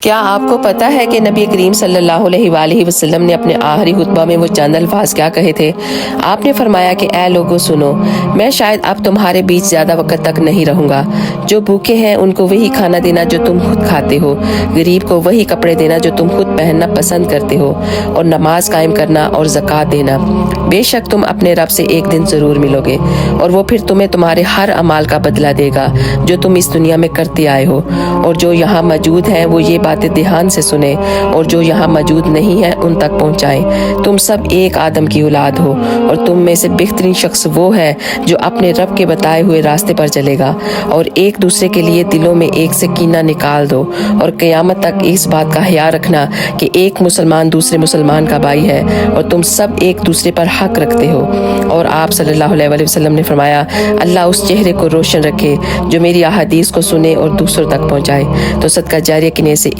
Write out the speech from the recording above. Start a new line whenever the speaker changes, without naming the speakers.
کیا آپ کو پتہ ہے کہ نبی کریم صلی اللہ علیہ وآلہ وسلم نے اپنے آخری خطبہ میں وہ چند الفاظ کیا کہے تھے؟ آپ نے فرمایا کہ اے لوگو سنو، میں شاید اب تمہارے بیچ زیادہ وقت تک نہیں رہوں گا۔ جو بھوکے ہیں ان کو وہی کھانا دینا جو تم خود کھاتے ہو، غریب کو وہی کپڑے دینا جو تم خود پہننا پسند کرتے ہو، اور نماز قائم کرنا اور زکوٰۃ دینا۔ بے شک تم اپنے رب سے ایک دن ضرور ملو گے، اور وہ پھر تمہیں تمہارے ہر عمال کا بدلہ دے گا جو تم اس دنیا میں کرتے آئے ہو۔ اور جو یہاں موجود ہیں وہ یہ باتیں دھیان سے سنیں، اور جو یہاں موجود نہیں ہیں ان تک پہنچائیں۔ تم سب ایک آدم کی اولاد ہو، اور تم میں سے بہترین شخص وہ ہے جو اپنے رب کے بتائے ہوئے راستے پر چلے گا۔ اور ایک دوسرے کے لیے دلوں میں ایک سے کینہ نکال دو، اور قیامت تک اس بات کا خیال رکھنا کہ ایک مسلمان دوسرے مسلمان کا بھائی ہے، اور تم سب ایک دوسرے پر حق رکھتے ہو۔ اور آپ صلی اللہ علیہ وسلم نے فرمایا، اللہ اس چہرے کو روشن رکھے جو میری احادیث کو سنے اور دوسروں تک پہنچائے۔ تو صدقہ جاریہ کے نیے سے